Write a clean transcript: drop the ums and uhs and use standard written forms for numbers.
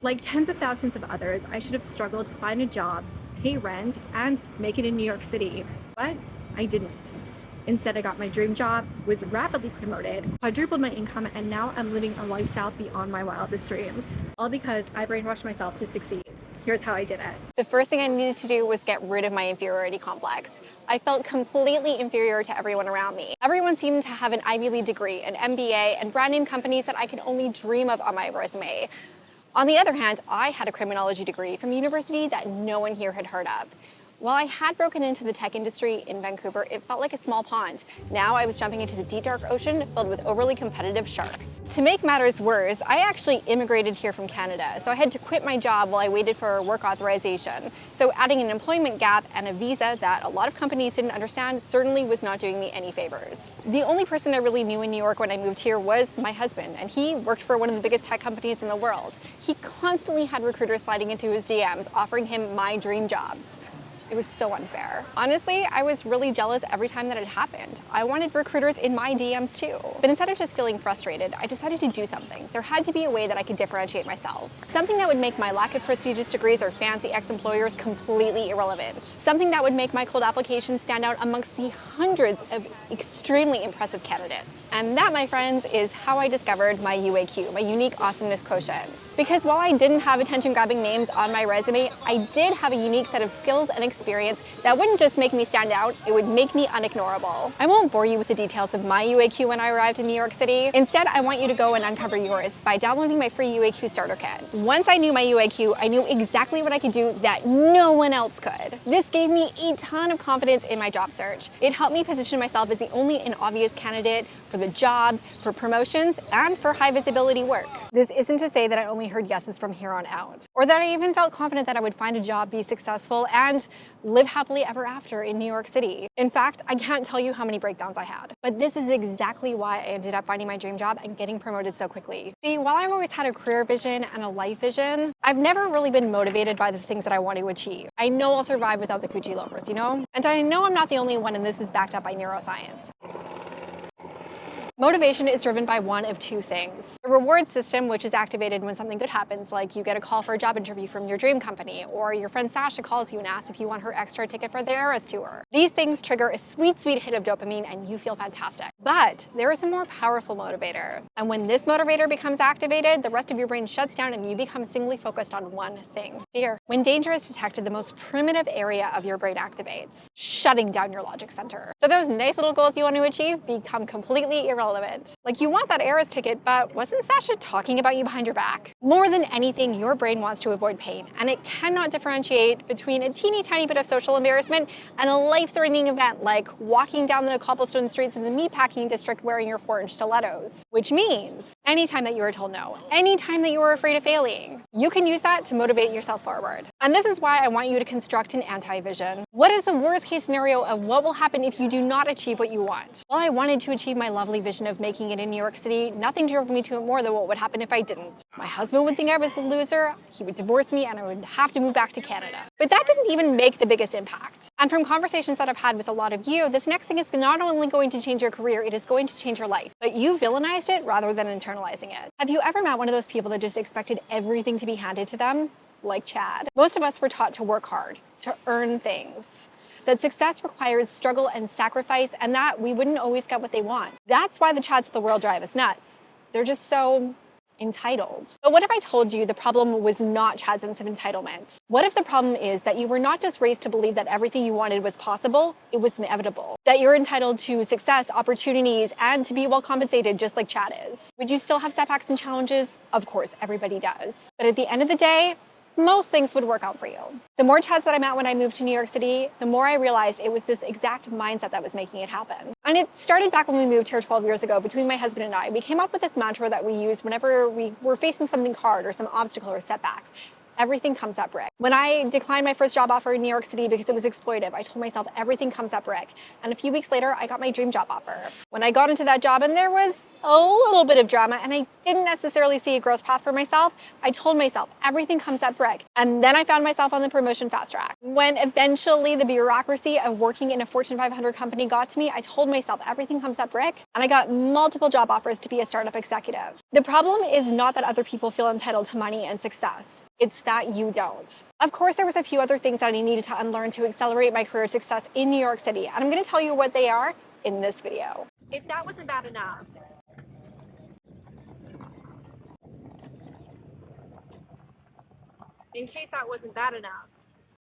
Like tens of thousands of others, I should have struggled to find a job, pay rent, and make it in New York City. But I didn't. Instead, I got my dream job, was rapidly promoted, quadrupled my income, and now I'm living a lifestyle beyond my wildest dreams. All because I brainwashed myself to succeed. Here's how I did it. The first thing I needed to do was get rid of my inferiority complex. I felt completely inferior to everyone around me. Everyone seemed to have an Ivy League degree, an MBA, and brand name companies that I could only dream of on my resume. On the other hand, I had a criminology degree from a university that no one here had heard of. While I had broken into the tech industry in Vancouver, it felt like a small pond. Now I was jumping into the deep dark ocean filled with overly competitive sharks. To make matters worse, I actually immigrated here from Canada, so I had to quit my job while I waited for work authorization. So adding an employment gap and a visa that a lot of companies didn't understand certainly was not doing me any favors. The only person I really knew in New York when I moved here was my husband, and he worked for one of the biggest tech companies in the world. He constantly had recruiters sliding into his DMs offering him my dream jobs. It was so unfair. Honestly, I was really jealous every time that it happened. I wanted recruiters in my DMs too. But instead of just feeling frustrated, I decided to do something. There had to be a way that I could differentiate myself. Something that would make my lack of prestigious degrees or fancy ex-employers completely irrelevant. Something that would make my cold application stand out amongst the hundreds of extremely impressive candidates. And that, my friends, is how I discovered my UAQ, my unique awesomeness quotient. Because while I didn't have attention-grabbing names on my resume, I did have a unique set of skills and experience that wouldn't just make me stand out, it would make me unignorable. I won't bore you with the details of my UAQ when I arrived in New York City. Instead, I want you to go and uncover yours by downloading my free UAQ Starter Kit. Once I knew my UAQ, I knew exactly what I could do that no one else could. This gave me a ton of confidence in my job search. It helped me position myself as the only and obvious candidate for the job, for promotions, and for high visibility work. This isn't to say that I only heard yeses from here on out, or that I even felt confident that I would find a job, be successful, and live happily ever after in New York City. In fact, I can't tell you how many breakdowns I had. But this is exactly why I ended up finding my dream job and getting promoted so quickly. See, while I've always had a career vision and a life vision, I've never really been motivated by the things that I want to achieve. I know I'll survive without the Gucci loafers, you know? And I know I'm not the only one, and this is backed up by neuroscience. Motivation is driven by one of two things. The reward system, which is activated when something good happens, like you get a call for a job interview from your dream company, or your friend Sasha calls you and asks if you want her extra ticket for the Eras tour. These things trigger a sweet, sweet hit of dopamine and you feel fantastic. But there is a more powerful motivator. And when this motivator becomes activated, the rest of your brain shuts down and you become singly focused on one thing: fear. When danger is detected, the most primitive area of your brain activates, shutting down your logic center. So those nice little goals you want to achieve become completely irrelevant. Like, you want that Eras ticket, but wasn't Sasha talking about you behind your back? More than anything, your brain wants to avoid pain, and it cannot differentiate between a teeny tiny bit of social embarrassment and a life-threatening event like walking down the cobblestone streets in the meatpacking district wearing your 4-inch stilettos. Which means, anytime that you are told no, anytime that you are afraid of failing, you can use that to motivate yourself forward. And this is why I want you to construct an anti-vision. What is the worst-case scenario of what will happen if you do not achieve what you want? Well, I wanted to achieve my lovely vision of making it in New York City. Nothing drove me to it more than what would happen if I didn't. My husband would think I was a loser, he would divorce me, and I would have to move back to Canada. But that didn't even make the biggest impact. And from conversations that I've had with a lot of you, this next thing is not only going to change your career, it is going to change your life. But you villainized it rather than internalizing it. Have you ever met one of those people that just expected everything to be handed to them? Like Chad. Most of us were taught to work hard, to earn things, that success required struggle and sacrifice, and that we wouldn't always get what they want. That's why the Chads of the world drive us nuts. They're just so entitled. But what if I told you the problem was not Chad's sense of entitlement? What if the problem is that you were not just raised to believe that everything you wanted was possible, it was inevitable? That you're entitled to success, opportunities, and to be well compensated just like Chad is? Would you still have setbacks and challenges? Of course, everybody does. But at the end of the day, most things would work out for you. The more Chads that I met when I moved to New York City, the more I realized it was this exact mindset that was making it happen. And it started back when we moved here 12 years ago between my husband and I. We came up with this mantra that we used whenever we were facing something hard or some obstacle or setback. everything comes at brick. When I declined my first job offer in New York City because it was exploitive, I told myself everything comes at brick. And a few weeks later, I got my dream job offer. When I got into that job and there was a little bit of drama and I didn't necessarily see a growth path for myself, I told myself everything comes at brick. And then I found myself on the promotion fast track. When eventually the bureaucracy of working in a Fortune 500 company got to me, I told myself everything comes at brick, and I got multiple job offers to be a startup executive. The problem is not that other people feel entitled to money and success. It's that you don't. Of course, there was a few other things that I needed to unlearn to accelerate my career success in New York City, and I'm going to tell you what they are in this video. If that wasn't bad enough, in case that wasn't bad enough,